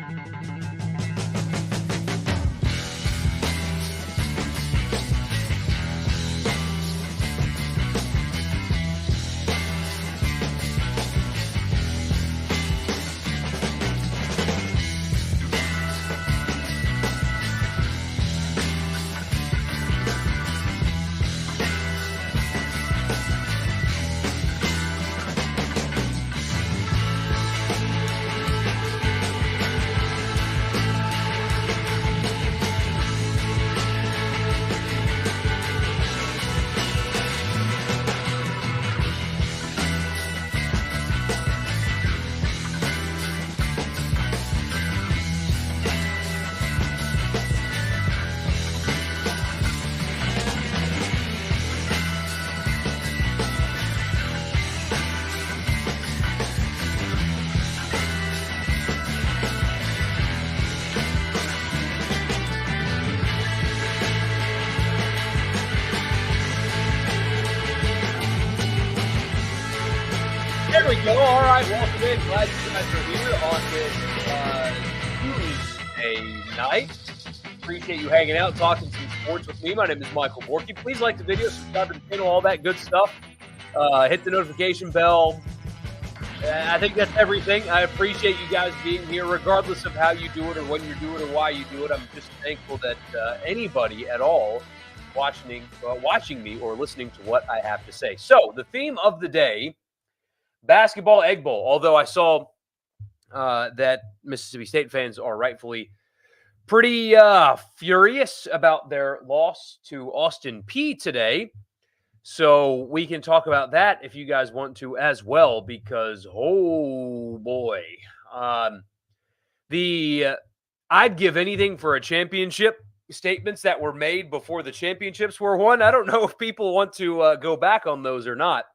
There we go. All right, welcome in. Glad you guys are here on this Tuesday night. Appreciate you hanging out, talking some sports with me. My name is Michael Borky. Please like the video, subscribe to the channel, all that good stuff. Hit the notification bell. I think that's everything. I appreciate you guys being here, regardless of how you do it or when you do it or why you do it. I'm just thankful that anybody at all watching me or listening to what I have to say. So the theme of the day, basketball Egg Bowl. Although I saw that Mississippi State fans are rightfully pretty furious about their loss to Austin Peay today. So we can talk about that if you guys want to as well, because, oh boy, I'd give anything for a championship. Statements that were made before the championships were won. I don't know if people want to go back on those or not.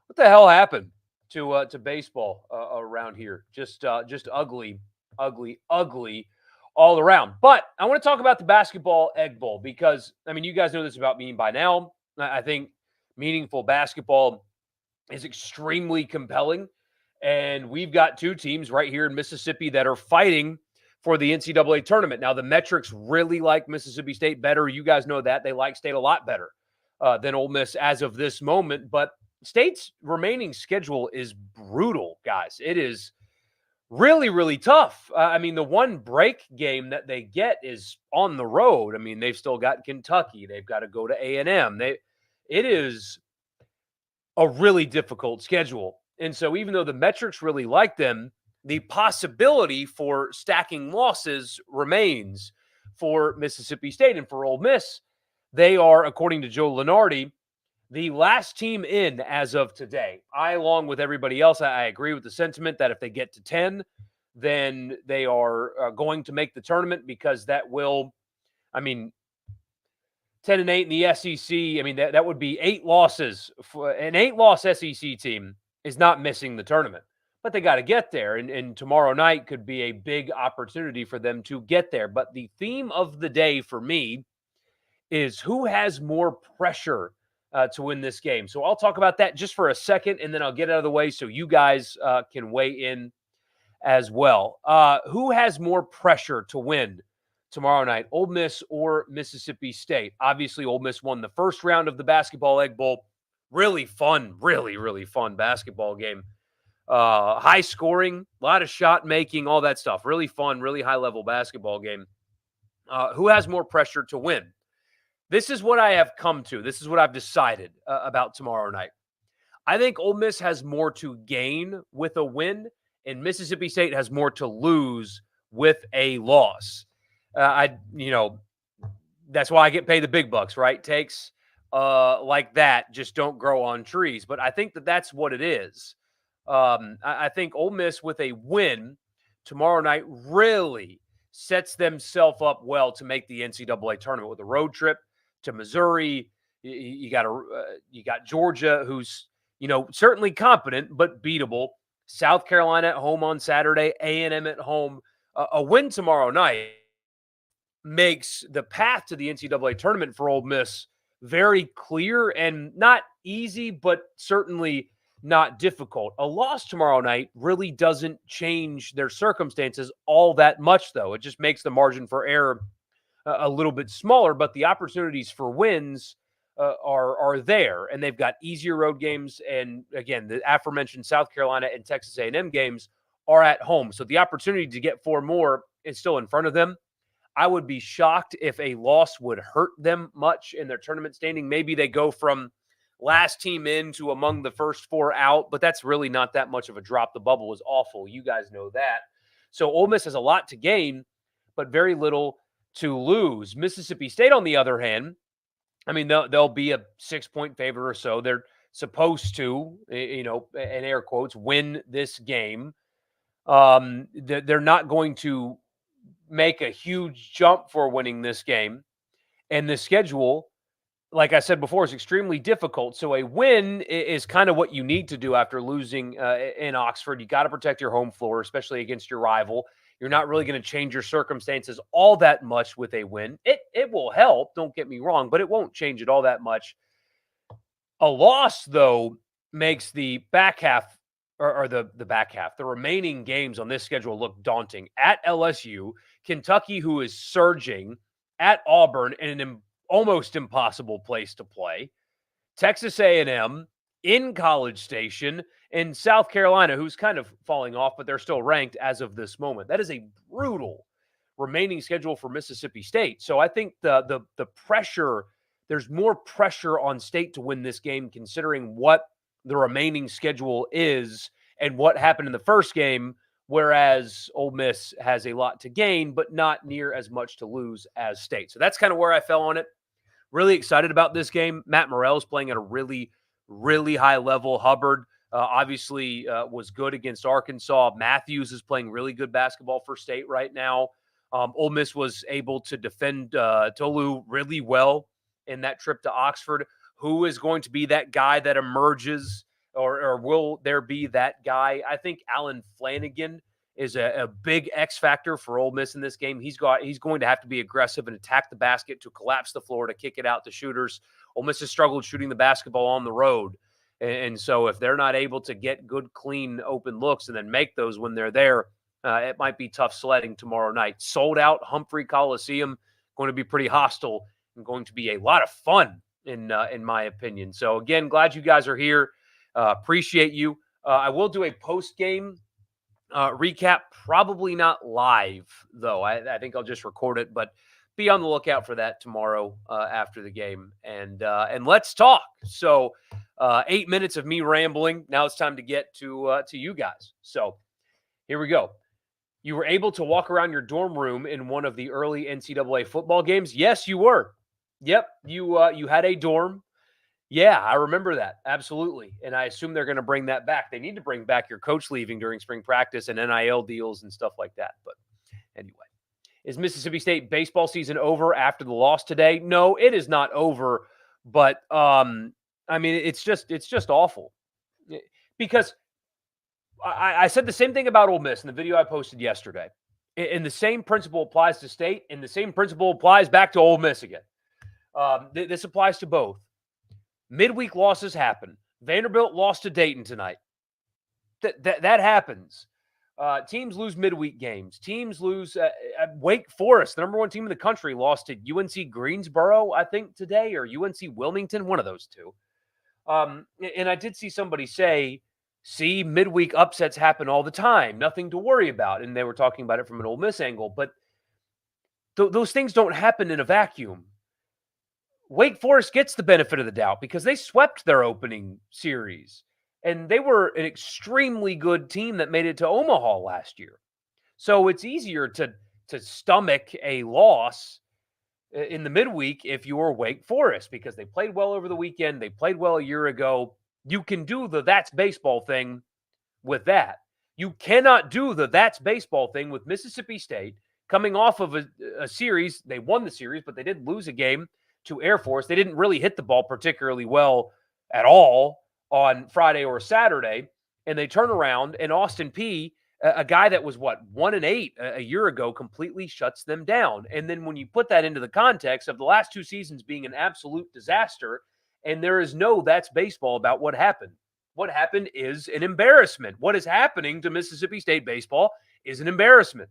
What the hell happened to baseball around here? Just ugly all around. But I want to talk about the basketball Egg Bowl because, I mean, you guys know this about me by now. I think meaningful basketball is extremely compelling. And we've got two teams right here in Mississippi that are fighting for the NCAA tournament. Now, the metrics really like Mississippi State better. You guys know that. They like State a lot better than Ole Miss as of this moment. But State's remaining schedule is brutal, guys. It is really, really tough. I mean, the one break game that they get is on the road. I mean, they've still got Kentucky. They've got to go to A&M. It is a really difficult schedule. And so even though the metrics really like them, the possibility for stacking losses remains for Mississippi State. And for Ole Miss, they are, according to Joe Lunardi, the last team in as of today. I, along with everybody else, I agree with the sentiment that if they get to 10, then they are going to make the tournament, because that will, I mean, 10-8 in the SEC. I mean, that would be 8 losses. An 8-loss SEC team is not missing the tournament, but they got to get there. And tomorrow night could be a big opportunity for them to get there. But the theme of the day for me is who has more pressure to win this game. So I'll talk about that just for a second, and then I'll get out of the way so you guys can weigh in as well. Who has more pressure to win tomorrow night, Ole Miss or Mississippi State? Obviously, Ole Miss won the first round of the basketball Egg Bowl. Really fun, really fun basketball game. High scoring, a lot of shot making, all that stuff. Really fun, really high-level basketball game. Who has more pressure to win? This is what I have come to. This is what I've decided about tomorrow night. I think Ole Miss has more to gain with a win, and Mississippi State has more to lose with a loss. That's why I get paid the big bucks, right? Takes like that just don't grow on trees. But I think that's what it is. I think Ole Miss with a win tomorrow night really sets themselves up well to make the NCAA tournament with a road trip to Missouri. You got Georgia, who's certainly competent but beatable. South Carolina at home on Saturday. A&M at home. A win tomorrow night makes the path to the NCAA tournament for Ole Miss very clear, and not easy, but certainly not difficult. A loss tomorrow night really doesn't change their circumstances all that much, though. It just makes the margin for error a little bit smaller, but the opportunities for wins are there, and they've got easier road games. And again, the aforementioned South Carolina and Texas A&M games are at home, so the opportunity to get 4 more is still in front of them. I would be shocked if a loss would hurt them much in their tournament standing. Maybe they go from last team in to among the first 4 out, but that's really not that much of a drop. The bubble is awful. You guys know that. So Ole Miss has a lot to gain, but very little to lose. Mississippi State, on the other hand, I mean, they'll be a 6-point favorite or so. They're supposed to, in air quotes, win this game. They're not going to make a huge jump for winning this game. And the schedule, like I said before, is extremely difficult. So a win is kind of what you need to do after losing in Oxford. You got to protect your home floor, especially against your rival. You're not really going to change your circumstances all that much with a win. It will help, don't get me wrong, but it won't change it all that much. A loss, though, makes the back half or the back half, the remaining games on this schedule look daunting. At LSU, Kentucky, who is surging, at Auburn, in an almost impossible place to play, Texas A&M, in College Station, and South Carolina, who's kind of falling off, but they're still ranked as of this moment. That is a brutal remaining schedule for Mississippi State. So I think the pressure, there's more pressure on State to win this game considering what the remaining schedule is and what happened in the first game, whereas Ole Miss has a lot to gain, but not near as much to lose as State. So that's kind of where I fell on it. Really excited about this game. Matt Morrell is playing at a really, really high level. Hubbard obviously was good against Arkansas. Matthews is playing really good basketball for State right now. Ole Miss was able to defend Tolu really well in that trip to Oxford. Who is going to be that guy that emerges, or will there be that guy? I think Allen Flanigan is a big X factor for Ole Miss in this game. He's going to have to be aggressive and attack the basket to collapse the floor, to kick it out to shooters. Ole Miss has struggled shooting the basketball on the road. And so if they're not able to get good, clean, open looks and then make those when they're there, it might be tough sledding tomorrow night. Sold out Humphrey Coliseum, going to be pretty hostile and going to be a lot of fun in my opinion. So again, glad you guys are here. Appreciate you. I will do a post-game recap, probably not live, though. I think I'll just record it, but be on the lookout for that tomorrow after the game. And let's talk. So 8 minutes of me rambling. Now it's time to get to you guys. So here we go. You were able to walk around your dorm room in one of the early NCAA football games? Yes, you were. Yep, you had a dorm. Yeah, I remember that. Absolutely. And I assume they're going to bring that back. They need to bring back your coach leaving during spring practice and NIL deals and stuff like that. But anyway, is Mississippi State baseball season over after the loss today? No, it is not over. But I mean, it's just awful. Because I said the same thing about Ole Miss in the video I posted yesterday. And the same principle applies to State, and the same principle applies back to Ole Miss again. This applies to both. Midweek losses happen. Vanderbilt lost to Dayton tonight. That happens. Teams lose midweek games. Teams lose. Wake Forest, the number one team in the country, lost to UNC Greensboro, I think, today, or UNC Wilmington, one of those two. And I did see somebody say, see, midweek upsets happen all the time. Nothing to worry about. And they were talking about it from an Ole Miss angle. But those things don't happen in a vacuum. Wake Forest gets the benefit of the doubt because they swept their opening series. And they were an extremely good team that made it to Omaha last year. So it's easier to stomach a loss in the midweek if you were Wake Forest because they played well over the weekend. They played well a year ago. You can do the that's baseball thing with that. You cannot do the that's baseball thing with Mississippi State coming off of a series. They won the series, but they did lose a game to Air Force. They didn't really hit the ball particularly well at all on Friday or Saturday. And they turn around and Austin Peay, a guy that was 1-8 a year ago, completely shuts them down. And then when you put that into the context of the last 2 seasons being an absolute disaster, and there is no that's baseball about what happened. What happened is an embarrassment. What is happening to Mississippi State baseball is an embarrassment.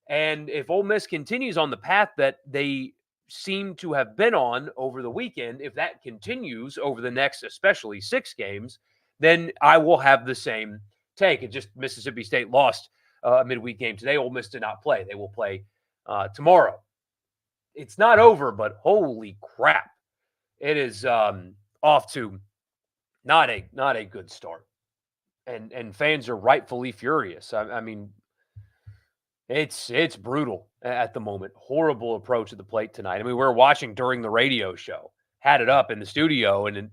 And if Ole Miss continues on the path that they seem to have been on over the weekend, if that continues over the next, especially 6 games, then I will have the same take. It just Mississippi State lost a midweek game today. Ole Miss did not play. They will play tomorrow. It's not over, but holy crap, it is off to not a good start, and fans are rightfully furious. I mean, it's brutal at the moment. Horrible approach at the plate tonight. I mean, we were watching during the radio show, had it up in the studio, and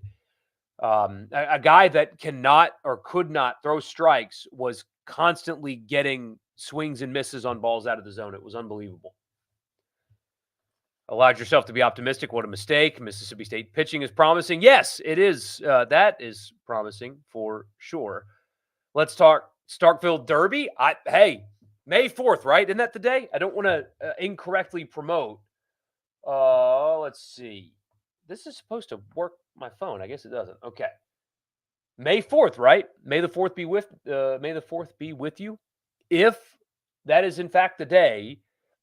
a guy that cannot or could not throw strikes was constantly getting swings and misses on balls out of the zone. It was unbelievable. Allowed yourself to be optimistic. What a mistake. Mississippi State pitching is promising. Yes, it is. That is promising for sure. Let's talk Starkville Derby. Hey, May 4th, right? Isn't that the day? I don't want to incorrectly promote. Let's see. This is supposed to work my phone. I guess it doesn't. Okay. May 4th, right? May the 4th be with you. If that is in fact the day,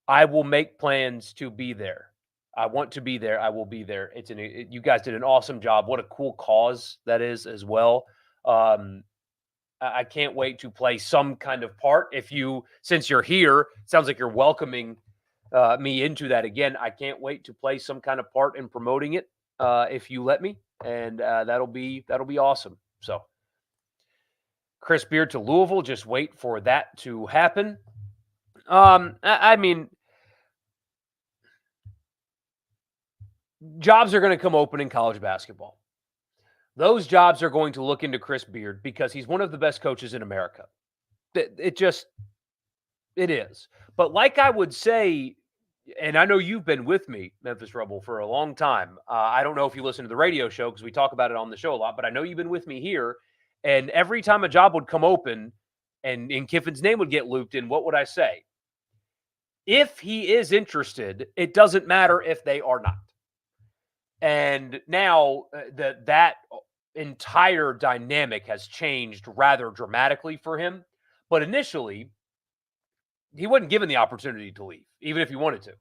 I will make plans to be there. I want to be there. I will be there. You guys did an awesome job. What a cool cause that is as well. I can't wait to play some kind of part. Since you're here, it sounds like you're welcoming me into that again. I can't wait to play some kind of part in promoting it if you let me, and that'll be awesome. So, Chris Beard to Louisville. Just wait for that to happen. I mean, jobs are going to come open in college basketball. Those jobs are going to look into Chris Beard because he's one of the best coaches in America. It is. But like I would say, and I know you've been with me, Memphis Rebel, for a long time. I don't know if you listen to the radio show because we talk about it on the show a lot, but I know you've been with me here. And every time a job would come open and Kiffin's name would get looped in, what would I say? If he is interested, it doesn't matter if they are not. And now that entire dynamic has changed rather dramatically for him. But initially, he wasn't given the opportunity to leave, even if he wanted to.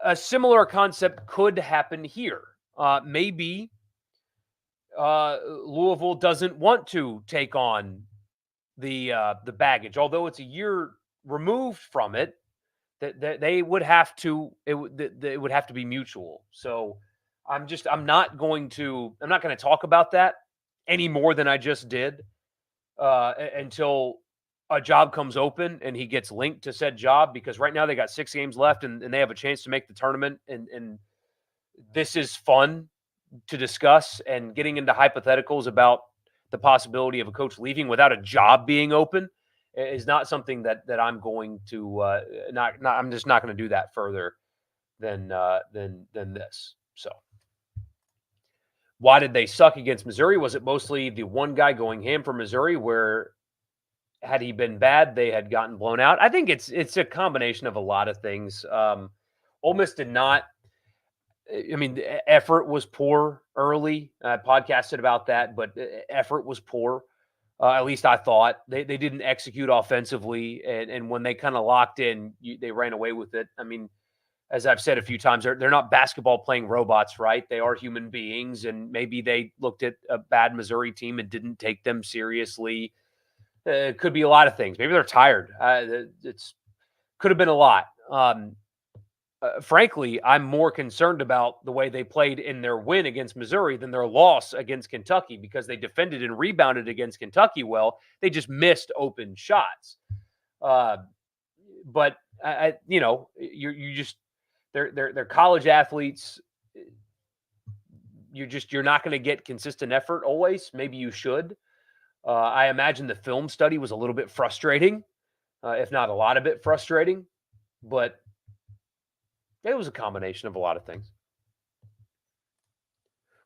A similar concept could happen here. Maybe Louisville doesn't want to take on the baggage, although it's a year removed from it. That they would have to. It would have to be mutual. So I'm not going to talk about that any more than I just did until a job comes open and he gets linked to said job, because right now they got 6 games left and they have a chance to make the tournament. And this is fun to discuss, and getting into hypotheticals about the possibility of a coach leaving without a job being open is not something that I'm going to I'm just not going to do that further than this. So why did they suck against Missouri? Was it mostly the one guy going ham for Missouri, where had he been bad, they had gotten blown out? I think it's a combination of a lot of things. Ole Miss did not. I mean, the effort was poor early. I podcasted about that, but effort was poor. At least I thought. They didn't execute offensively, and when they kind of locked in, they ran away with it. I mean, as I've said a few times, they're not basketball playing robots, right? They are human beings, and maybe they looked at a bad Missouri team and didn't take them seriously. It could be a lot of things. Maybe they're tired. It's could have been a lot. Frankly, I'm more concerned about the way they played in their win against Missouri than their loss against Kentucky, because they defended and rebounded against Kentucky well. They just missed open shots. But they're college athletes. You're not going to get consistent effort always. Maybe you should. I imagine the film study was a little bit frustrating, if not a lot of it frustrating, but it was a combination of a lot of things.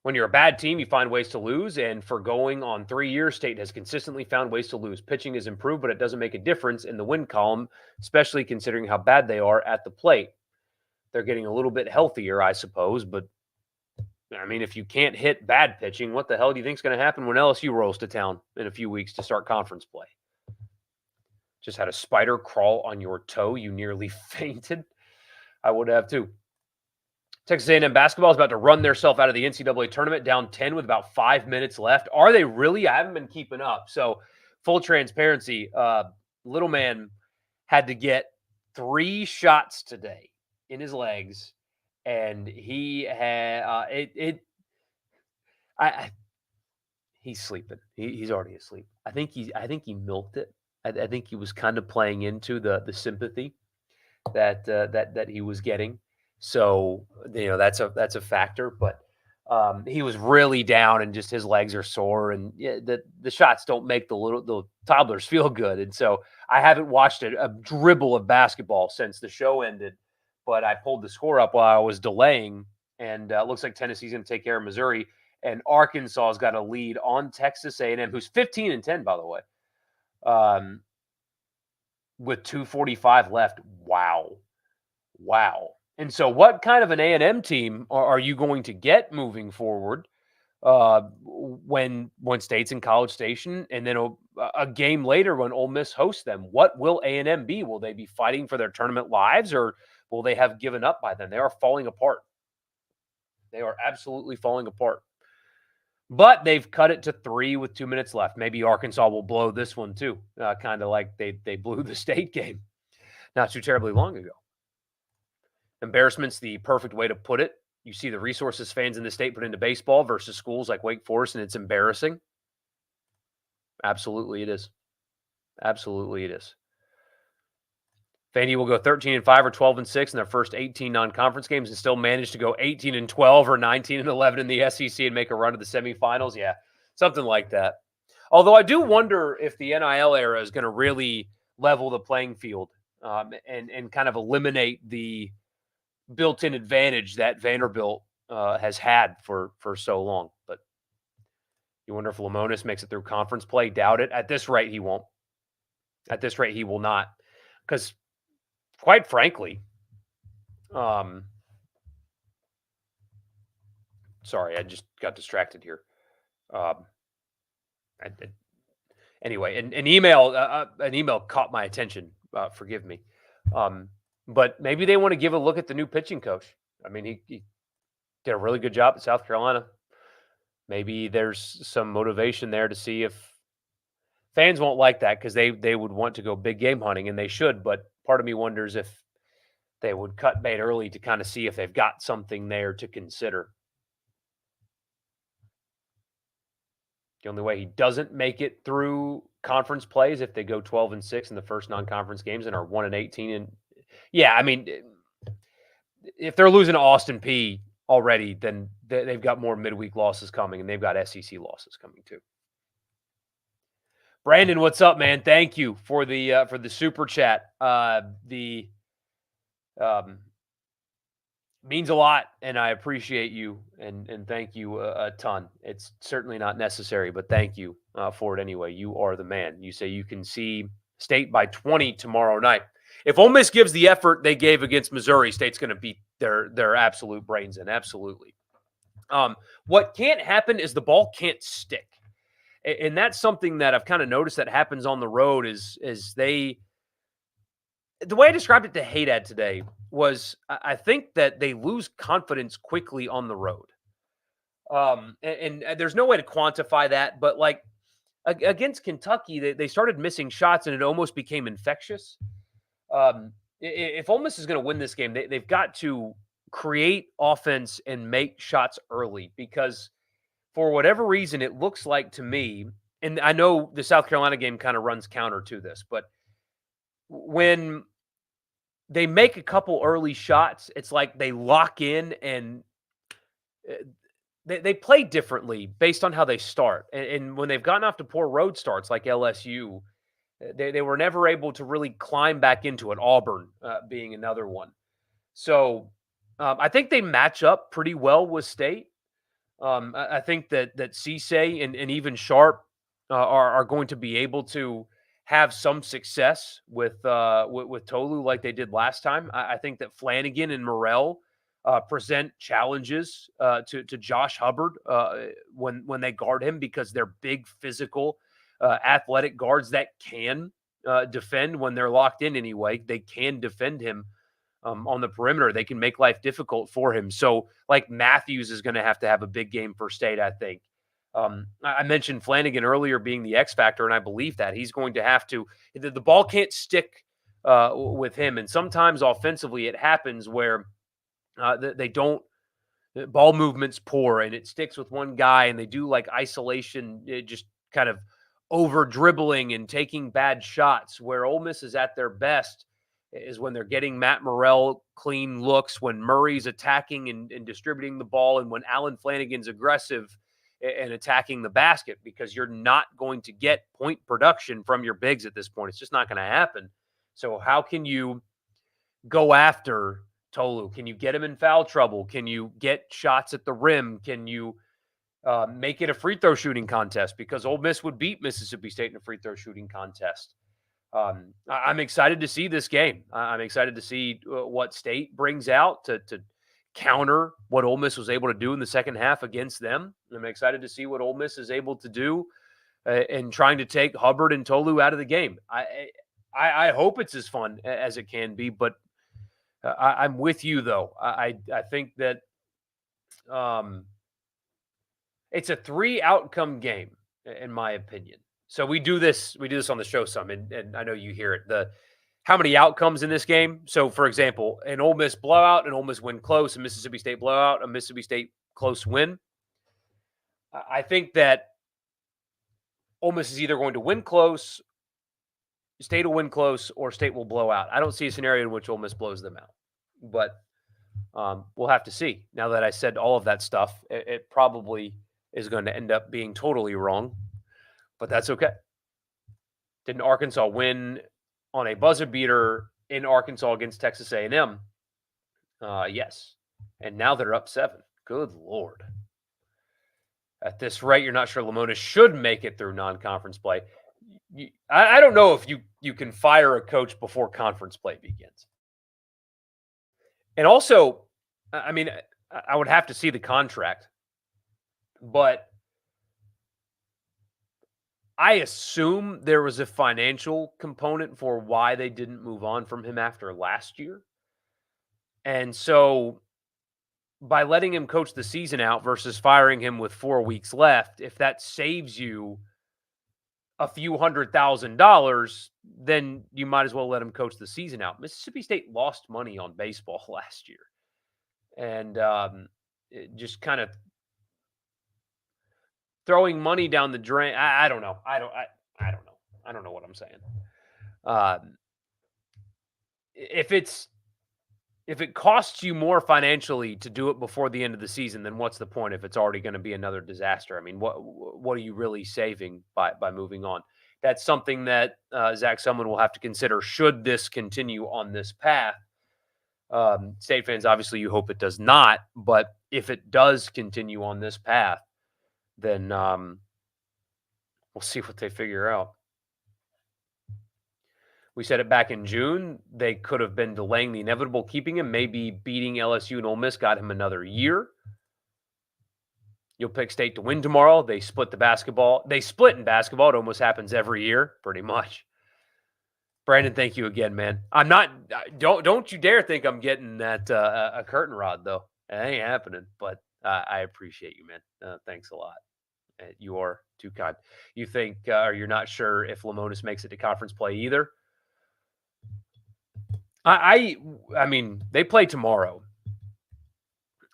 When you're a bad team, you find ways to lose, and for going on 3 years, State has consistently found ways to lose. Pitching is improved, but it doesn't make a difference in the win column, especially considering how bad they are at the plate. They're getting a little bit healthier, I suppose, but I mean, if you can't hit bad pitching, what the hell do you think's going to happen when LSU rolls to town in a few weeks to start conference play? Just had a spider crawl on your toe. You nearly fainted. I would have too. Texas A&M basketball is about to run themselves out of the NCAA tournament, down 10 with about 5 minutes left. Are they really? I haven't been keeping up. So, full transparency, little man had to get 3 shots today in his legs, and he had I he's sleeping. He's already asleep. I think he milked it. I think he was kind of playing into the sympathy that he was getting. So that's a factor. But he was really down, and just his legs are sore, and yeah, the shots don't make the toddlers feel good. And so I haven't watched a dribble of basketball since the show ended. But I pulled the score up while I was delaying, and it looks like Tennessee's going to take care of Missouri, and Arkansas's got a lead on Texas A&M, who's 15-10, by the way. With 2:45 left. Wow. And so what kind of an A&M team are you going to get moving forward when State's in College Station, and then a game later when Ole Miss hosts them? What will A&M be? Will they be fighting for their tournament lives, or will they have given up by then? They are falling apart. They are absolutely falling apart. But they've cut it to 3 with 2 minutes left. Maybe Arkansas will blow this one too, kind of like they blew the State game not too terribly long ago. Embarrassment's the perfect way to put it. You see the resources fans in the state put into baseball versus schools like Wake Forest, and it's embarrassing. Absolutely it is. Absolutely it is. Vandy will go 13-5 or 12-6 in their first 18 non-conference games and still manage to go 18-12 or 19-11 in the SEC and make a run to the semifinals. Yeah, something like that. Although I do wonder if the NIL era is going to really level the playing field and kind of eliminate the built-in advantage that Vanderbilt has had for so long. But you wonder if Lamonis makes it through conference play. Doubt it. At this rate, he won't. At this rate, he will not. Because quite frankly, sorry, I just got distracted here. Anyway, an email caught my attention. Forgive me. But maybe they want to give a look at the new pitching coach. I mean, he did a really good job at South Carolina. Maybe there's some motivation there to see if fans won't like that, because they would want to go big game hunting, and they should. But part of me wonders if they would cut bait early to kind of see if they've got something there to consider. The only way he doesn't make it through conference plays if they go 12-6 in the first non-conference games and are 1-18. And yeah, I mean, if they're losing to Austin Peay already, then they've got more midweek losses coming, and they've got SEC losses coming too. Brandon, what's up, man? Thank you for the super chat. Means a lot, and I appreciate you, and thank you a ton. It's certainly not necessary, but thank you for it anyway. You are the man. You say you can see State by 20 tomorrow night. If Ole Miss gives the effort they gave against Missouri, State's going to beat their absolute brains in. Absolutely. What can't happen is the ball can't stick, and that's something that I've kind of noticed that happens on the road. Is the way I described it to Haydad today was, I think that they lose confidence quickly on the road. And there's no way to quantify that, but like against Kentucky, they started missing shots, and it almost became infectious. If Ole Miss is going to win this game, they've got to create offense and make shots early, because for whatever reason, it looks like to me, and I know the South Carolina game kind of runs counter to this, but when they make a couple early shots, it's like they lock in, and they play differently based on how they start. And when they've gotten off to poor road starts like LSU, they were never able to really climb back into it. Auburn being another one. So I think they match up pretty well with State. I think that Cisse and even Sharp are going to be able to have some success with Tolu like they did last time. I think that Flanagan and Morrell present challenges to Josh Hubbard when they guard him, because they're big, physical, athletic guards that can defend when they're locked in anyway. They can defend him on the perimeter. They can make life difficult for him. So, like, Matthews is going to have a big game for State, I think. I mentioned Flanagan earlier being the X factor, and I believe that he's going to have to. The ball can't stick with him, and sometimes offensively it happens where they don't. The ball movement's poor, and it sticks with one guy, and they do like isolation, just kind of over dribbling and taking bad shots. Where Ole Miss is at their best is when they're getting Matt Morrell clean looks, when Murray's attacking and distributing the ball, and when Alan Flanagan's aggressive and attacking the basket, because you're not going to get point production from your bigs at this point. It's just not going to happen. So how can you go after Tolu? Can you get him in foul trouble? Can you get shots at the rim? Can you make it a free throw shooting contest? Because Ole Miss would beat Mississippi State in a free throw shooting contest. I'm excited to see this game. I'm excited to see what State brings out to counter what Ole Miss was able to do in the second half against them. I'm excited to see what Ole Miss is able to do in trying to take Hubbard and Tolu out of the game. I hope it's as fun as it can be, but I'm with you, though. I think that it's a 3-outcome game, in my opinion. So we do this on the show some, and I know you hear it. How many outcomes in this game? So, for example, an Ole Miss blowout, an Ole Miss win close, a Mississippi State blowout, a Mississippi State close win. I think that Ole Miss is either going to win close, State will win close, or State will blow out. I don't see a scenario in which Ole Miss blows them out, but we'll have to see. Now that I said all of that stuff, it probably is going to end up being totally wrong, but that's okay. Didn't Arkansas win on a buzzer beater in Arkansas against Texas A&M? Yes. And now they're up 7. Good Lord. At this rate, you're not sure Lamona should make it through non-conference play. I don't know if you can fire a coach before conference play begins. And also, I mean, I would have to see the contract, but I assume there was a financial component for why they didn't move on from him after last year. And so by letting him coach the season out versus firing him with 4 weeks left, if that saves you a few $100,000, then you might as well let him coach the season out. Mississippi State lost money on baseball last year. And it just kind of throwing money down the drain. I don't know. I don't know. I don't know what I'm saying. If it costs you more financially to do it before the end of the season, then what's the point if it's already going to be another disaster? I mean, what are you really saving by moving on? That's something that Zach Selman will have to consider should this continue on this path. State fans, obviously, you hope it does not, but if it does continue on this path, then we'll see what they figure out. We said it back in June. They could have been delaying the inevitable, keeping him, maybe beating LSU and Ole Miss, got him another year. You'll pick State to win tomorrow. They split the basketball. They split in basketball. It almost happens every year, pretty much. Brandon, thank you again, man. I'm not. Don't you dare think I'm getting that a curtain rod though. It ain't happening. But I appreciate you, man. Thanks a lot. You are too kind. You think, or you're not sure if Lamonis makes it to conference play either? I mean, they play tomorrow,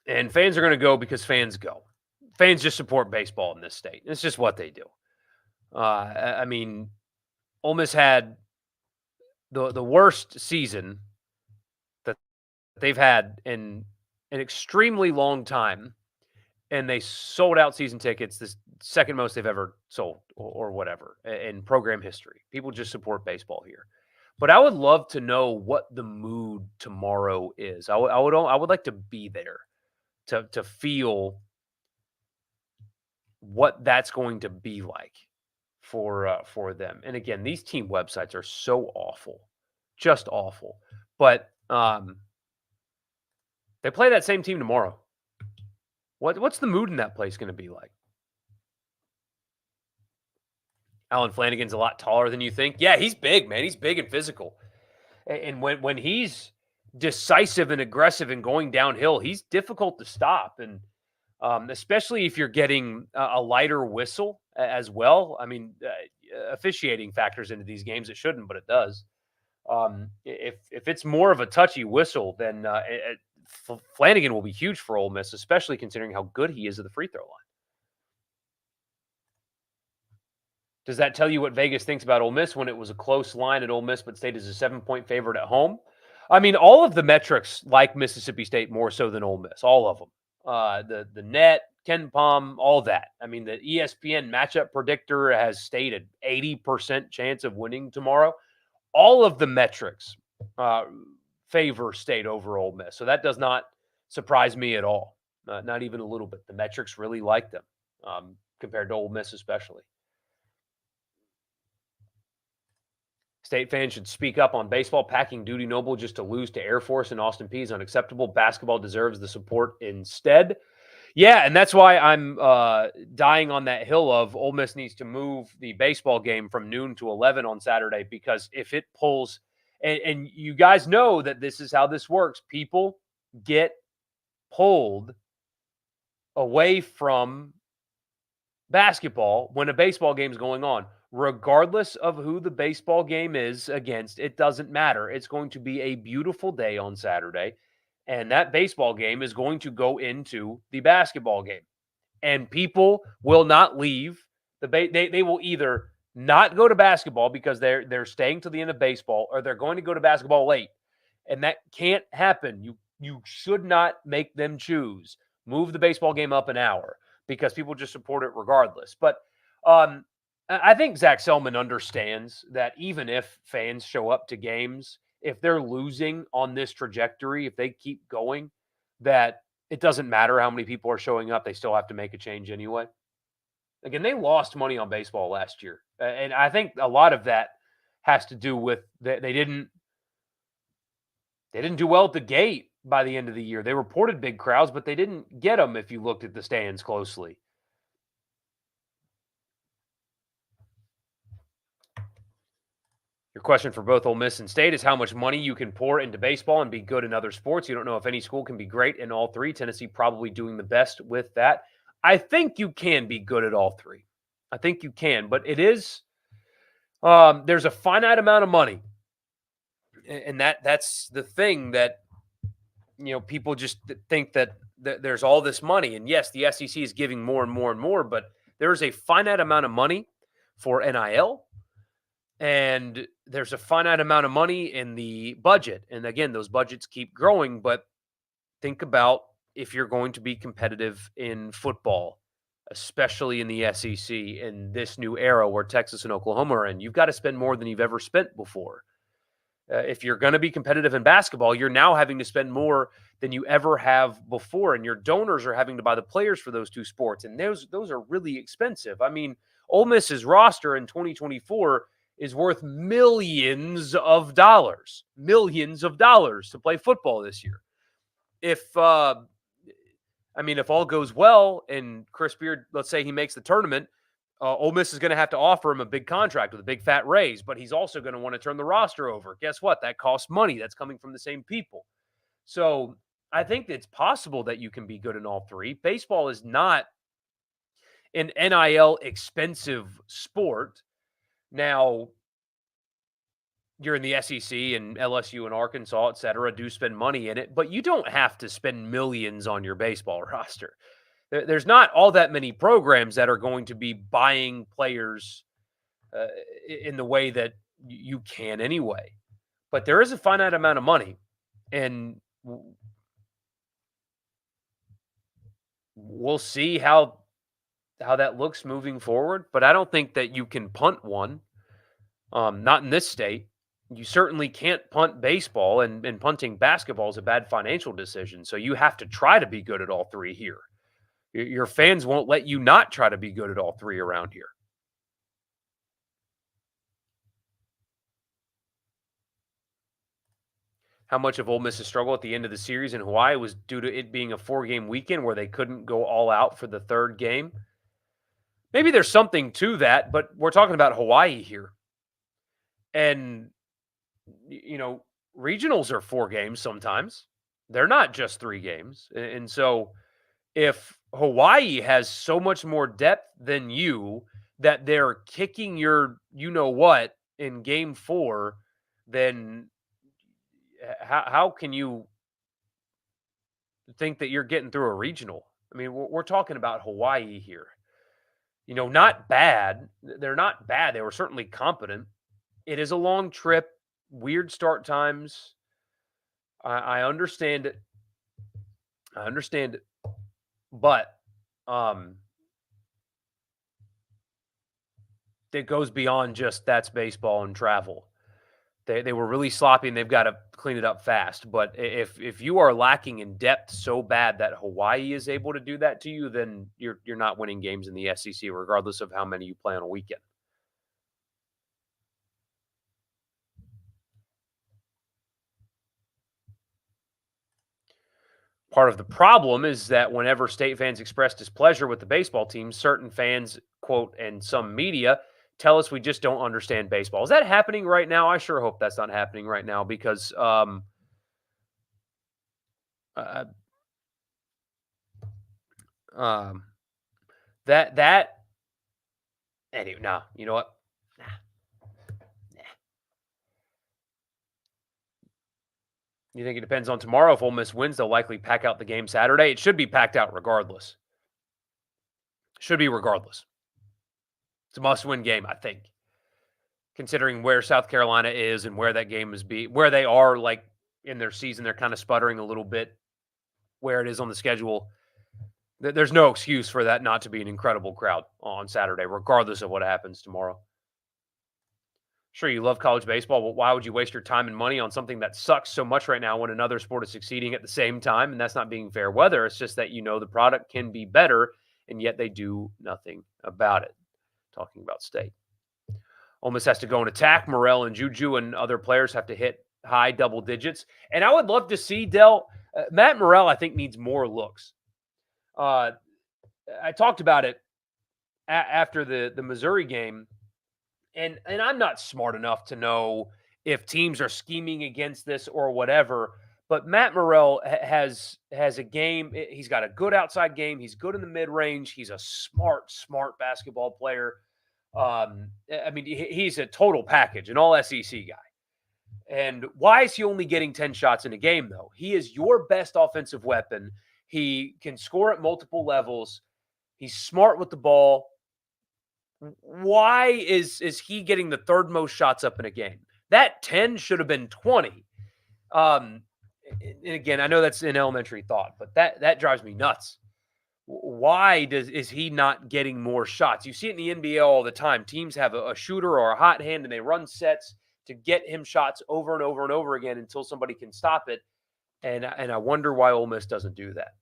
and fans are going to go because fans go. Fans just support baseball in this state. It's just what they do. I mean, Ole Miss had the worst season that they've had in an extremely long time, and they sold out season tickets, the second most they've ever sold or whatever in program history. People just support baseball here. But I would love to know what the mood tomorrow is. I would like to be there to feel what that's going to be like for them. And again, these team websites are so awful, just awful. But They play that same team tomorrow. What's the mood in that place going to be like? Alan Flanagan's a lot taller than you think. Yeah, he's big, man. He's big and physical. And when he's decisive and aggressive and going downhill, he's difficult to stop. And especially if you're getting a lighter whistle as well. I mean, officiating factors into these games. It shouldn't, but it does. If it's more of a touchy whistle, then Flanagan will be huge for Ole Miss, especially considering how good he is at the free throw line. Does that tell you what Vegas thinks about Ole Miss when it was a close line at Ole Miss, but stayed as a 7-point favorite at home? I mean, all of the metrics like Mississippi State more so than Ole Miss, all of them. The net, Ken Palm, all that. I mean, the ESPN matchup predictor has stated 80% chance of winning tomorrow. All of the metrics favor State over Ole Miss, so that does not surprise me at all. Not even a little bit. The metrics really like them compared to Ole Miss, especially. State fans should speak up on baseball. Packing Duty Noble just to lose to Air Force and Austin Peay is unacceptable. Basketball deserves the support instead. Yeah, and that's why I'm dying on that hill of Ole Miss needs to move the baseball game from noon to 11 on Saturday, because if it pulls, and you guys know that this is how this works, people get pulled away from basketball when a baseball game is going on. Regardless of who the baseball game is against, it doesn't matter. It's going to be a beautiful day on Saturday, and that baseball game is going to go into the basketball game. And people will not leave they will either not go to basketball because they're staying to the end of baseball, or they're going to go to basketball late. And that can't happen. You should not make them choose. Move the baseball game up an hour because people just support it regardless. But I think Zach Selman understands that even if fans show up to games, if they're losing on this trajectory, if they keep going, that it doesn't matter how many people are showing up. They still have to make a change anyway. Again, they lost money on baseball last year. And I think a lot of that has to do with they didn't do well at the gate by the end of the year. They reported big crowds, but they didn't get them if you looked at the stands closely. Your question for both Ole Miss and State is how much money you can pour into baseball and be good in other sports. You don't know if any school can be great in all three. Tennessee probably doing the best with that. I think you can be good at all three. I think you can, but it is there's a finite amount of money, and that's the thing that people just think that there's all this money. And yes, the SEC is giving more and more and more, but there's a finite amount of money for NIL. And there's a finite amount of money in the budget. And again, those budgets keep growing, but think about if you're going to be competitive in football, especially in the SEC in this new era where Texas and Oklahoma are in, you've got to spend more than you've ever spent before. If you're going to be competitive in basketball, you're now having to spend more than you ever have before. And your donors are having to buy the players for those two sports. And those are really expensive. I mean, Ole Miss's roster in 2024 is worth millions of dollars to play football this year. If all goes well and Chris Beard, let's say he makes the tournament, Ole Miss is going to have to offer him a big contract with a big fat raise, but he's also going to want to turn the roster over. Guess what? That costs money. That's coming from the same people. So I think it's possible that you can be good in all three. Baseball is not an NIL expensive sport. Now, you're in the SEC and LSU and Arkansas, et cetera, do spend money in it, but you don't have to spend millions on your baseball roster. There's not all that many programs that are going to be buying players in the way that you can anyway. But there is a finite amount of money, and we'll see how that looks moving forward. But I don't think that you can punt one, not in this state. You certainly can't punt baseball, and punting basketball is a bad financial decision. So you have to try to be good at all three here. Your fans won't let you not try to be good at all three around here. how much of Ole Miss's struggle at the end of the series in Hawaii was due to it being a 4-game weekend where they couldn't go all out for the third game. Maybe there's something to that, but we're talking about Hawaii here. And, regionals are 4 games sometimes. They're not just 3 games. And so if Hawaii has so much more depth than you that they're kicking your you know what in game 4, then how can you think that you're getting through a regional? I mean, we're talking about Hawaii here. Not bad. They're not bad. They were certainly competent. It is a long trip, weird start times. I understand it. I understand it. But it goes beyond just that's baseball and travel. They were really sloppy and they've got to clean it up fast. But if you are lacking in depth so bad that Hawaii is able to do that to you, then you're not winning games in the SEC, regardless of how many you play on a weekend. Part of the problem is that whenever state fans express displeasure with the baseball team, certain fans, quote, and some media tell us we just don't understand baseball. Is that happening right now? I sure hope that's not happening right now because uh, um, that anyway. No, you know what? Nah, nah. You think it depends on tomorrow? If Ole Miss wins, they'll likely pack out the game Saturday. It should be packed out regardless. Should be regardless. It's a must-win game, I think, considering where South Carolina is and where that game is where they are like in their season. They're kind of sputtering a little bit where it is on the schedule. There's no excuse for that not to be an incredible crowd on Saturday, regardless of what happens tomorrow. Sure, you love college baseball, but why would you waste your time and money on something that sucks so much right now when another sport is succeeding at the same time? And that's not being fair weather. It's just that the product can be better, and yet they do nothing about it. Talking about state. Ole Miss has to go and attack. Morrell and Juju and other players have to hit high double digits. And I would love to see, Matt Morrell, I think, needs more looks. I talked about it after the Missouri game. And I'm not smart enough to know if teams are scheming against this or whatever. But Matt Morrell has a game. He's got a good outside game. He's good in the mid range. He's a smart basketball player. He's a total package, an all SEC guy. And why is he only getting 10 shots in a game, though? He is your best offensive weapon. He can score at multiple levels. He's smart with the ball. Why is he getting the third most shots up in a game? That 10 should have been 20. And again, I know that's an elementary thought, but that drives me nuts. Why is he not getting more shots? You see it in the NBA all the time. Teams have a shooter or a hot hand, and they run sets to get him shots over and over and over again until somebody can stop it. And I wonder why Ole Miss doesn't do that.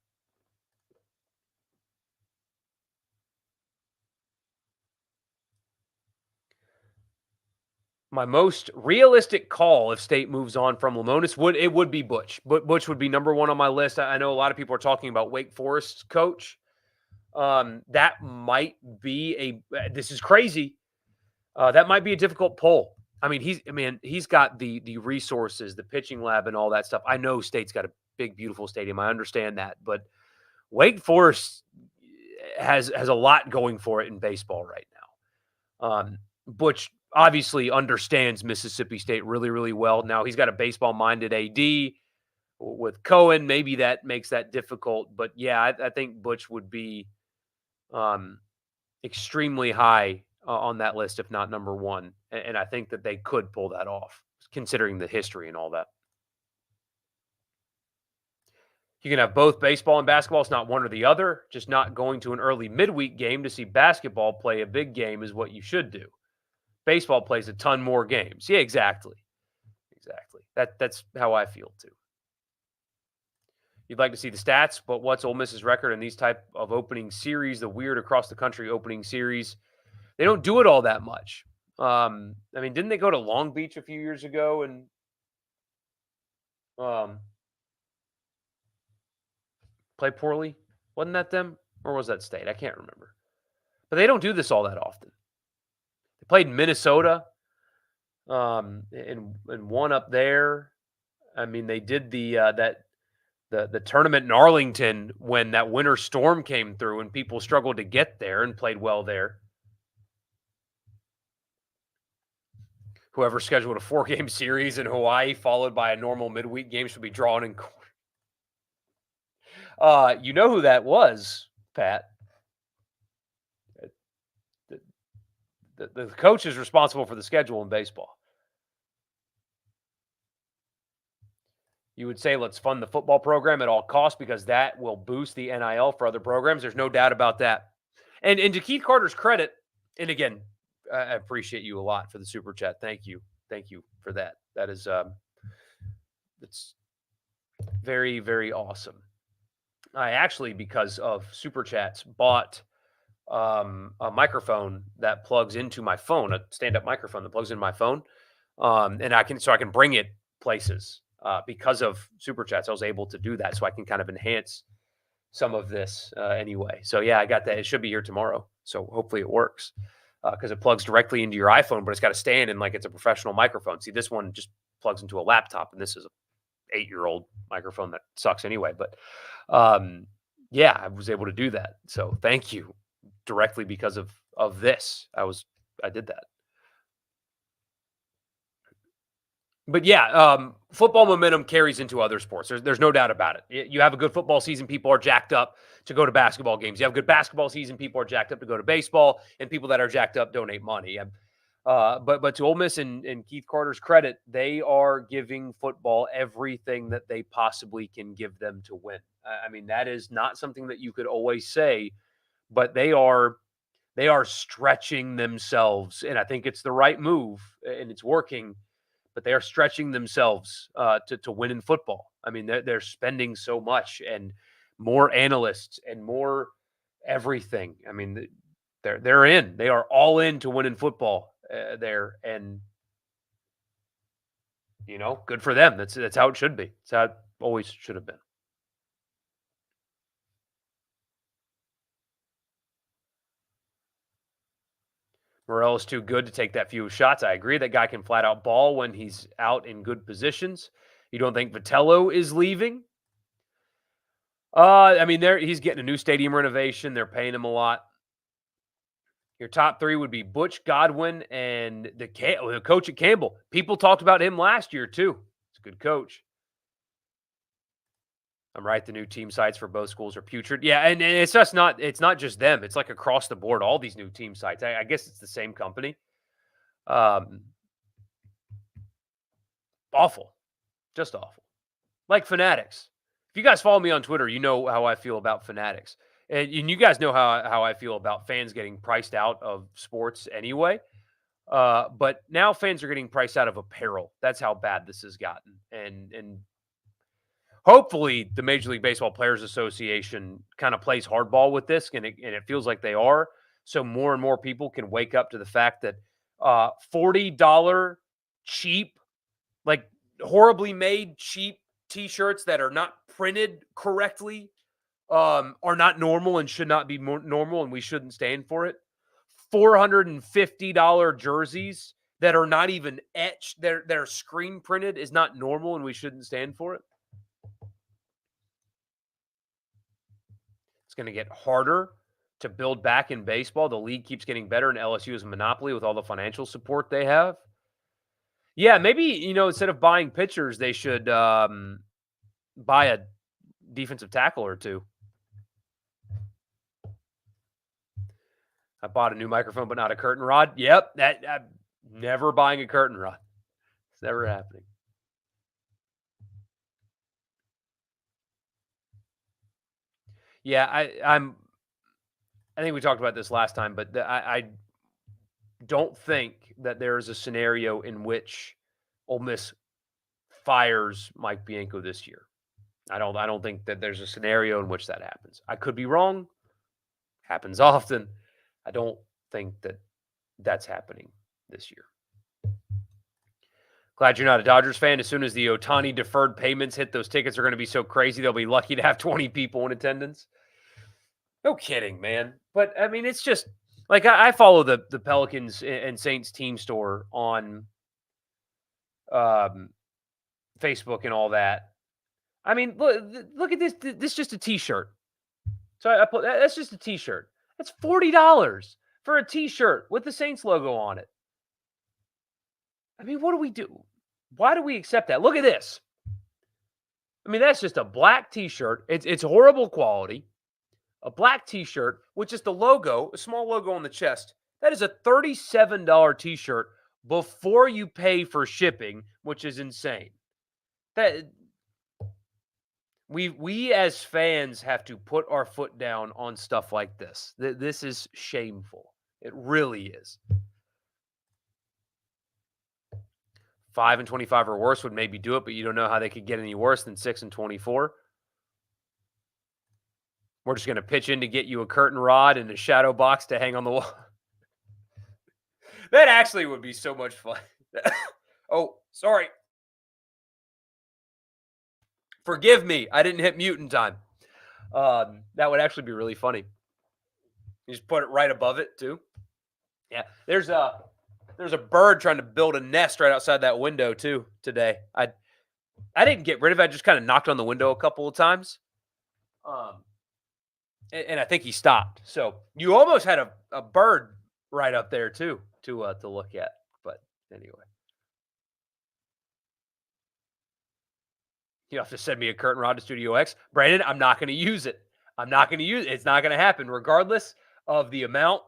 My most realistic call if State moves on from Lemonis would be Butch. Butch would be number one on my list. I know a lot of people are talking about Wake Forest's coach. That might be this is crazy. That might be a difficult pull. I mean, he's got the resources, the pitching lab, and all that stuff. I know State's got a big, beautiful stadium. I understand that, but Wake Forest has a lot going for it in baseball right now. Butch obviously understands Mississippi State really, really well. Now he's got a baseball-minded AD with Cohen. Maybe that makes that difficult, but yeah, I think Butch would be extremely high on that list, if not number one. And I think that they could pull that off, considering the history and all that. You can have both baseball and basketball. It's not one or the other. Just not going to an early midweek game to see basketball play a big game is what you should do. Baseball plays a ton more games. Yeah, exactly. Exactly. That's how I feel too. You'd like to see the stats, but what's Ole Miss's record in these type of opening series, the weird across the country opening series? They don't do it all that much. Didn't they go to Long Beach a few years ago and Um, play poorly. Wasn't that them? Or was that State? I can't remember. But they don't do this all that often. They played Minnesota and won up there. I mean, they did the tournament in Arlington when that winter storm came through and people struggled to get there and played well there. Whoever scheduled a 4-game series in Hawaii followed by a normal midweek game should be drawn in court. You know who that was, Pat? The, the coach is responsible for the schedule in baseball. You would say, let's fund the football program at all costs because that will boost the NIL for other programs. There's no doubt about that. And to Keith Carter's credit, and again, I appreciate you a lot for the super chat. Thank you. Thank you for that. That is it's very, very awesome. I actually, because of super chats, bought a microphone that plugs into my phone, a stand-up microphone that plugs in my phone, and I can bring it places because of super chats. I was able to do that, so I can kind of enhance some of this anyway. So yeah, I got that. It should be here tomorrow, so hopefully it works because it plugs directly into your iPhone, but it's got to stand in like it's a professional microphone. See, this one just plugs into a laptop, and this is a 8-year-old microphone that sucks anyway. But yeah, I was able to do that. So thank you directly because of this. I did that. But yeah, football momentum carries into other sports. There's no doubt about it. You have a good football season, people are jacked up to go to basketball games. You have a good basketball season, people are jacked up to go to baseball, and people that are jacked up donate money. But to Ole Miss and Keith Carter's credit, they are giving football everything that they possibly can give them to win. I mean, that is not something that you could always say, but they are stretching themselves, and I think it's the right move, and it's working. But they are stretching themselves to win in football. I mean, they're spending so much and more analysts and more everything. I mean, they're in. They are all in to win in football there, and good for them. That's how it should be. It's how it always should have been. Morel is too good to take that few shots. I agree. That guy can flat out ball when he's out in good positions. You don't think Vitello is leaving? I mean, he's getting a new stadium renovation. They're paying him a lot. Your top three would be Butch, Godwin, and the coach at Campbell. People talked about him last year too. He's a good coach. I'm right. The new team sites for both schools are putrid. Yeah, and it's just not. It's not just them. It's like across the board. All these new team sites. I guess it's the same company. Um, Awful, just awful. Like Fanatics. If you guys follow me on Twitter, you know how I feel about Fanatics, and you guys know how I feel about fans getting priced out of sports anyway. But now fans are getting priced out of apparel. That's how bad this has gotten, and hopefully the Major League Baseball Players Association kind of plays hardball with this, and it feels like they are. So more and more people can wake up to the fact that $40 cheap, like horribly made cheap T-shirts that are not printed correctly are not normal and should not be more normal, and we shouldn't stand for it. $450 jerseys that are not even etched, they're screen printed is not normal, and we shouldn't stand for it. It's going to get harder to build back in baseball. The league keeps getting better, and LSU is a monopoly with all the financial support they have. Yeah, maybe instead of buying pitchers, they should buy a defensive tackle or two. I bought a new microphone, but not a curtain rod. Yep, I'm never buying a curtain rod. It's never happening. Yeah, I think we talked about this last time, but I don't think that there is a scenario in which Ole Miss fires Mike Bianco this year. I don't think that there's a scenario in which that happens. I could be wrong. Happens often. I don't think that that's happening this year. Glad you're not a Dodgers fan. As soon as the Otani deferred payments hit, those tickets are going to be so crazy they'll be lucky to have 20 people in attendance. No kidding, man. But I mean, it's just like I follow the Pelicans and Saints team store on um, Facebook and all that. I mean, look at this. This is just a T-shirt. So I put that's just a T-shirt. That's $40 for a T-shirt with the Saints logo on it. I mean, what do we do? Why do we accept that? Look at this. I mean, that's just a black T-shirt. It's horrible quality. A black T-shirt with just a logo, a small logo on the chest. That is a $37 T-shirt before you pay for shipping, which is insane. That we as fans have to put our foot down on stuff like this. This is shameful. It really is. 5-25 or worse would maybe do it, but you don't know how they could get any worse than 6-24. We're just going to pitch in to get you a curtain rod and a shadow box to hang on the wall. That actually would be so much fun. Oh, sorry. Forgive me. I didn't hit mute in time. That would actually be really funny. You just put it right above it, too. Yeah, there's a bird trying to build a nest right outside that window, too, today. I didn't get rid of it. I just kind of knocked on the window a couple of times. And I think he stopped. So you almost had a bird right up there too to look at. But anyway, you have to send me a curtain rod to Studio X, Brandon. I'm not going to use it. I'm not going to use it. It's not going to happen, regardless of the amount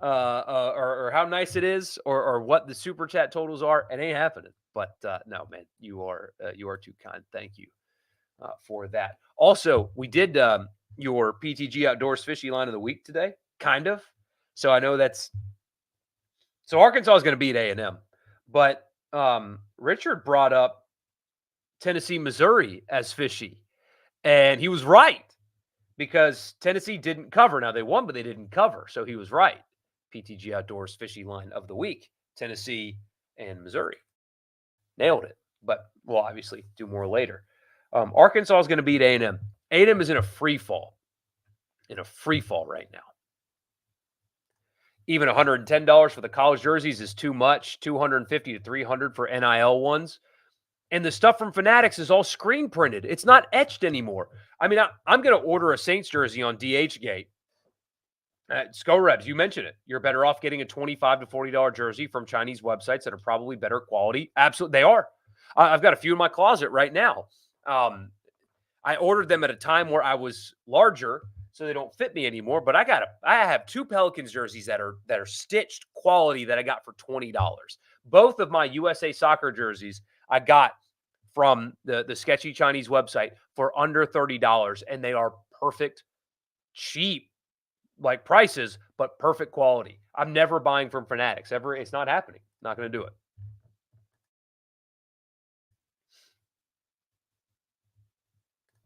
or how nice it is or what the super chat totals are. It ain't happening. But no, man, you are too kind. Thank you for that. Also, we did. Your PTG Outdoors Fishy Line of the Week today, kind of. So I know so Arkansas is going to beat A&M. But Richard brought up Tennessee, Missouri as fishy. And he was right because Tennessee didn't cover. Now, they won, but they didn't cover. So he was right. PTG Outdoors Fishy Line of the Week, Tennessee and Missouri. Nailed it. But we'll obviously do more later. Arkansas is going to beat A&M. A&M is in a free fall right now. Even $110 for the college jerseys is too much, $250 to $300 for NIL ones. And the stuff from Fanatics is all screen printed. It's not etched anymore. I mean, I'm going to order a Saints jersey on DHgate. Sco Rebs, you mentioned it. You're better off getting a $25 to $40 jersey from Chinese websites that are probably better quality. Absolutely, they are. I've got a few in my closet right now. I ordered them at a time where I was larger, so they don't fit me anymore. But I have two Pelicans jerseys that are stitched quality that I got for $20. Both of my USA Soccer jerseys I got from the sketchy Chinese website for under $30, and they are perfect, cheap, like prices, but perfect quality. I'm never buying from Fanatics. Ever, it's not happening. Not going to do it.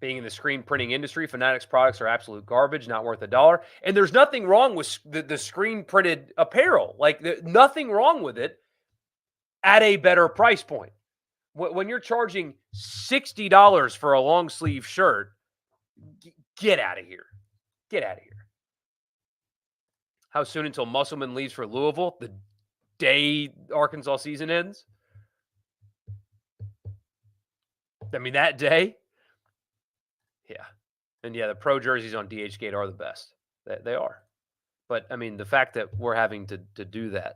Being in the screen printing industry, Fanatics products are absolute garbage, not worth $1. And there's nothing wrong with the screen printed apparel. Like, nothing wrong with it at a better price point. When you're charging $60 for a long sleeve shirt, get out of here. Get out of here. How soon until Musselman leaves for Louisville? The day Arkansas season ends? I mean, that day? Yeah. And yeah, the pro jerseys on DHgate are the best. They are. But I mean, the fact that we're having to do that.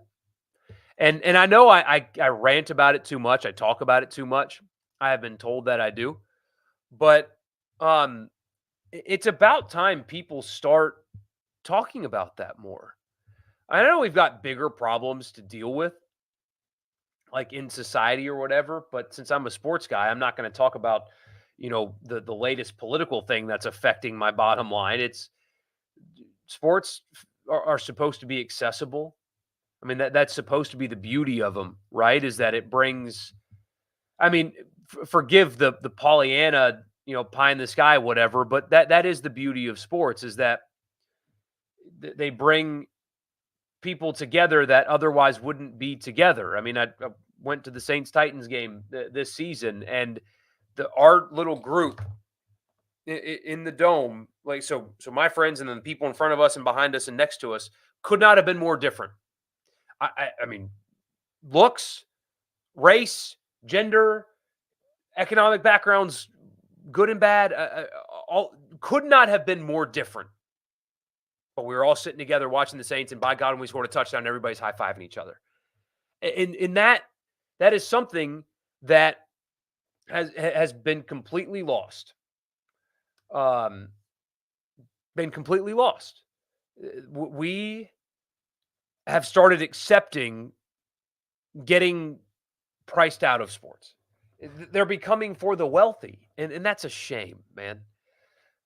And I know I rant about it too much. I talk about it too much. I have been told that I do. But it's about time people start talking about that more. I know we've got bigger problems to deal with, like in society or whatever. But since I'm a sports guy, I'm not going to talk about the latest political thing that's affecting my bottom line. It's sports are supposed to be accessible. I mean, that's supposed to be the beauty of them, right? Is that it brings, I mean, forgive the Pollyanna, pie in the sky, whatever, but that is the beauty of sports, is that they bring people together that otherwise wouldn't be together. I mean, went to the Saints Titans game this season, and our little group in the dome, like so my friends and then the people in front of us and behind us and next to us could not have been more different. I mean, looks, race, gender, economic backgrounds, good and bad, all could not have been more different. But we were all sitting together watching the Saints, and by God, when we scored a touchdown, everybody's high fiving each other. In that is something that has been completely lost. Been completely lost. We have started accepting getting priced out of sports. They're becoming for the wealthy, and that's a shame, man.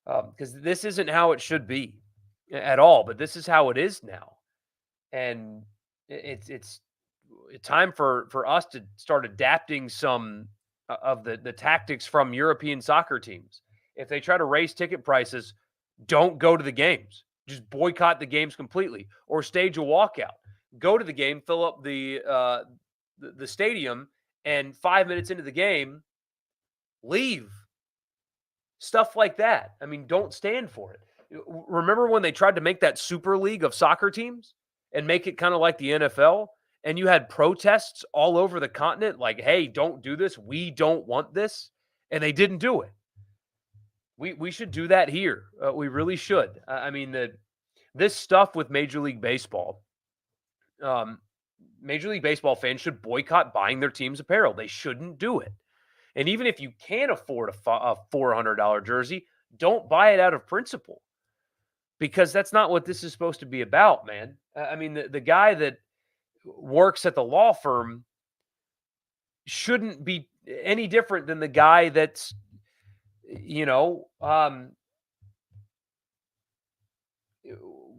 Because this isn't how it should be at all, but this is how it is now, and it's time for us to start adapting some of the tactics from European soccer teams. If they try to raise ticket prices, don't go to the games. Just boycott the games completely, or stage a walkout. Go to the game, fill up the stadium, and 5 minutes into the game, leave. Stuff like that. I mean, don't stand for it. Remember when they tried to make that super league of soccer teams and make it kind of like the NFL? And you had protests all over the continent like, hey, don't do this. We don't want this. And they didn't do it. We should do that here. We really should. I mean, this stuff with Major League Baseball, Major League Baseball fans should boycott buying their team's apparel. They shouldn't do it. And even if you can't afford a $400 jersey, don't buy it out of principle, because that's not what this is supposed to be about, man. I mean, the guy that works at the law firm shouldn't be any different than the guy that's,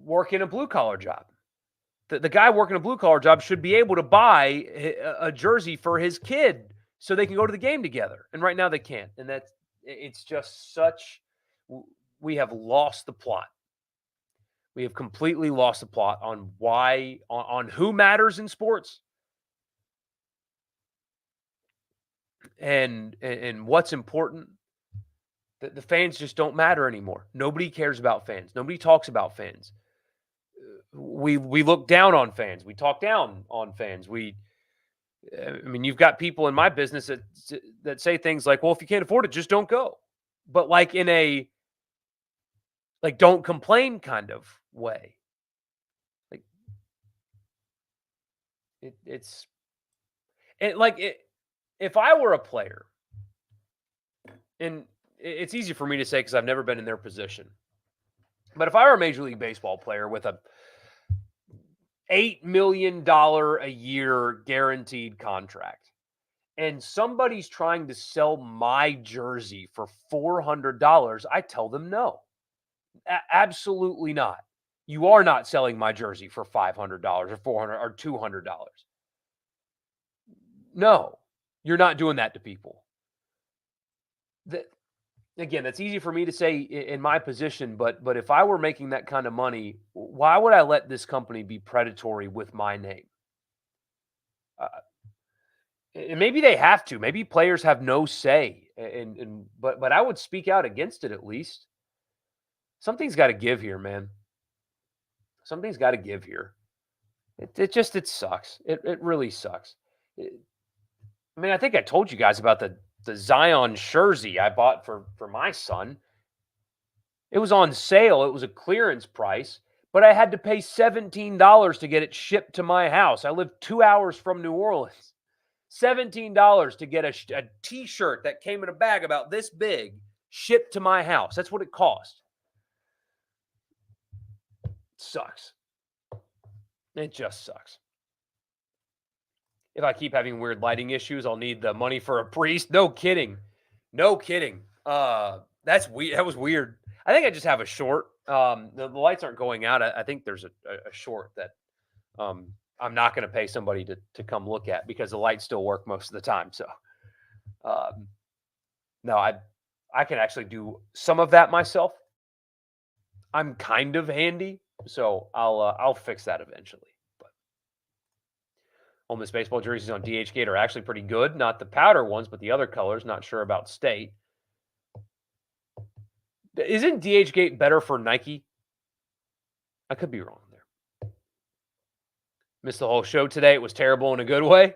working a blue collar job. The guy working a blue collar job should be able to buy a jersey for his kid so they can go to the game together. And right now they can't. And it's just we have lost the plot. We have completely lost the plot on on who matters in sports and what's important. The fans just don't matter anymore. Nobody cares about fans. Nobody talks about fans. We look down on fans. We talk down on fans. I mean, you've got people in my business that say things like, well, if you can't afford it, just don't go. But like in a don't complain kind of way. Like if I were a player, and it's easy for me to say because I've never been in their position, but if I were a Major League Baseball player with a $8 million a year guaranteed contract, and somebody's trying to sell my jersey for $400, I tell them no. Absolutely not. You are not selling my jersey for $500 or $400 or $200. No, you're not doing that to people. Again, that's easy for me to say in my position, but if I were making that kind of money, why would I let this company be predatory with my name? And maybe they have to. Maybe players have no say, but I would speak out against it at least. Something's got to give here, man. Something's got to give here. It sucks. It really sucks. I mean, I think I told you guys about the Zion jersey I bought for my son. It was on sale. It was a clearance price, but I had to pay $17 to get it shipped to my house. I live 2 hours from New Orleans. $17 to get a T-shirt that came in a bag about this big shipped to my house. That's what it cost. It sucks. It just sucks. If I keep having weird lighting issues, I'll need the money for a priest. No kidding. No kidding. That's weird. That was weird. I think I just have a short. The lights aren't going out. I think there's a short that I'm not going to pay somebody to come look at because the lights still work most of the time. So, no, I can actually do some of that myself. I'm kind of handy, so I'll fix that eventually. Ole Miss baseball jerseys on DHgate are actually pretty good. Not the powder ones, but the other colors. Not sure about State. Isn't DHgate better for Nike? I could be wrong there. Missed the whole show today. It was terrible in a good way.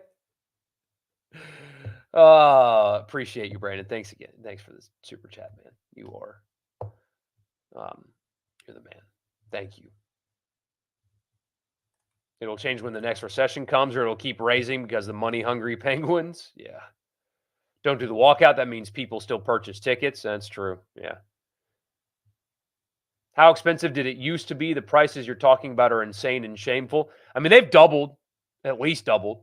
Appreciate you, Brandon. Thanks again. Thanks for this super chat, man. You are, you're the man. Thank you. It'll change when the next recession comes, or it'll keep raising because the money-hungry Penguins. Yeah. Don't do the walkout. That means people still purchase tickets. That's true. Yeah. How expensive did it used to be? The prices you're talking about are insane and shameful. I mean, they've doubled, at least doubled.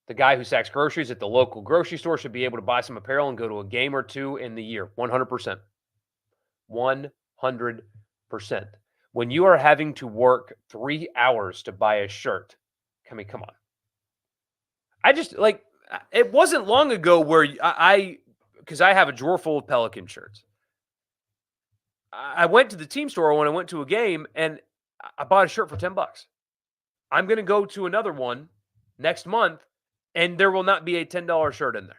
The guy who sacks groceries at the local grocery store should be able to buy some apparel and go to a game or two in the year. 100%. 100%. When you are having to work 3 hours to buy a shirt, come on. I just like it wasn't long ago where because I have a drawer full of Pelican shirts. I went to the team store when I went to a game and I bought a shirt for $10. I'm going to go to another one next month and there will not be a $10 shirt in there.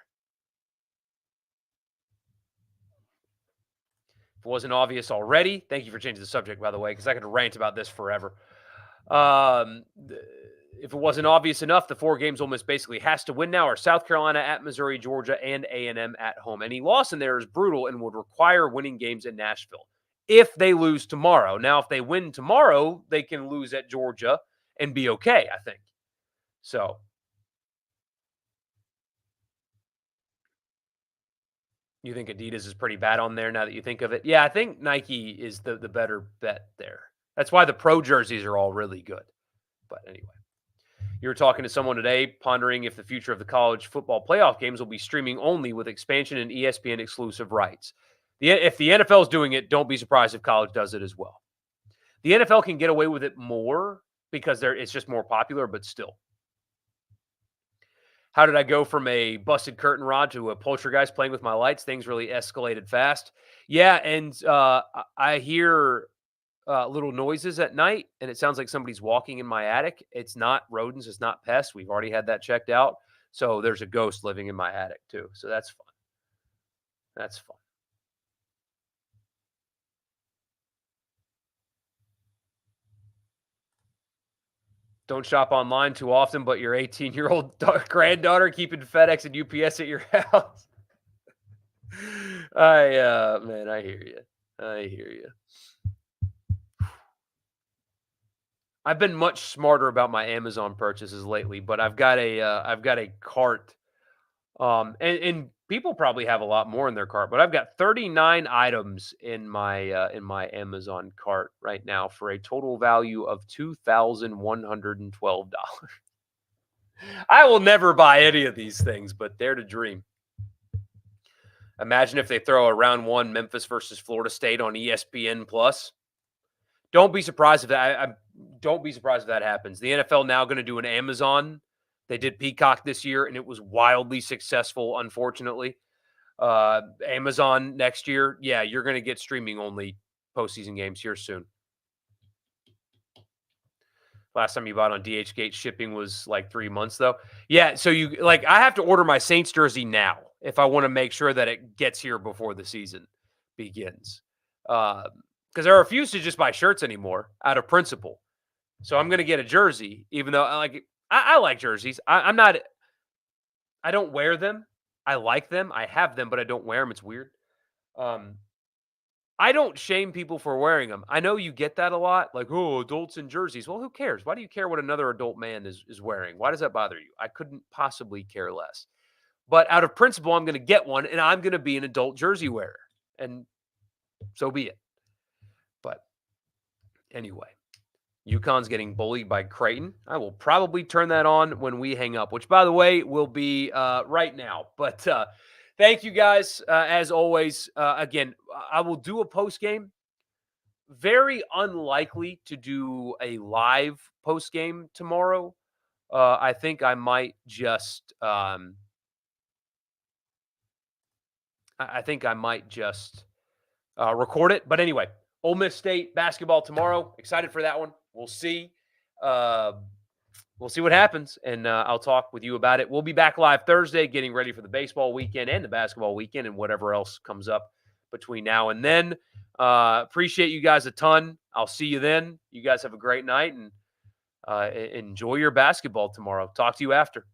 If it wasn't obvious already, thank you for changing the subject, by the way, because I could rant about this forever. If it wasn't obvious enough, the 4 games Ole Miss basically has to win now are South Carolina at Missouri, Georgia, and A&M at home. Any loss in there is brutal and would require winning games in Nashville if they lose tomorrow. Now, if they win tomorrow, they can lose at Georgia and be okay, I think. So, you think Adidas is pretty bad on there now that you think of it? Yeah, I think Nike is the better bet there. That's why the pro jerseys are all really good. But anyway. You were talking to someone today pondering if the future of the college football playoff games will be streaming only with expansion and ESPN exclusive rights. If the NFL is doing it, don't be surprised if college does it as well. The NFL can get away with it more because it's just more popular, but still. How did I go from a busted curtain rod to a poltergeist playing with my lights? Things really escalated fast. Yeah, and I hear little noises at night, and it sounds like somebody's walking in my attic. It's not rodents. It's not pests. We've already had that checked out. So there's a ghost living in my attic too. So that's fun. That's fun. Don't shop online too often, but your 18-year-old granddaughter keeping FedEx and UPS at your house. Man, I hear you. I hear you. I've been much smarter about my Amazon purchases lately, but I've got a cart. And people probably have a lot more in their cart, but I've got 39 items in my Amazon cart right now for a total value of $2,112. I will never buy any of these things, but they're to dream. Imagine if they throw a round 1 Memphis versus Florida State on ESPN Plus. Don't be surprised if that. Don't be surprised if that happens. The NFL now going to do an Amazon. They did Peacock this year, and it was wildly successful. Unfortunately, Amazon next year, yeah, you're going to get streaming only postseason games here soon. Last time you bought on DHgate, shipping was like 3 months though. Yeah, so I have to order my Saints jersey now if I want to make sure that it gets here before the season begins. Because I refuse to just buy shirts anymore out of principle. So I'm going to get a jersey, even though I like jerseys. I don't wear them. I like them. I have them, but I don't wear them. It's weird. I don't shame people for wearing them. I know you get that a lot, like, oh, adults in jerseys. Well, who cares? Why do you care what another adult man is wearing? Why does that bother you? I couldn't possibly care less. But out of principle, I'm going to get one, and I'm going to be an adult jersey wearer. And so be it. But anyway, UConn's getting bullied by Creighton. I will probably turn that on when we hang up, which, by the way, will be right now. But thank you guys, as always. Again, I will do a post game. Very unlikely to do a live post game tomorrow. I think I might just. Record it. But anyway, Ole Miss State basketball tomorrow. Excited for that one. We'll see. We'll see what happens, and I'll talk with you about it. We'll be back live Thursday, getting ready for the baseball weekend and the basketball weekend and whatever else comes up between now and then. Appreciate you guys a ton. I'll see you then. You guys have a great night, and enjoy your basketball tomorrow. Talk to you after.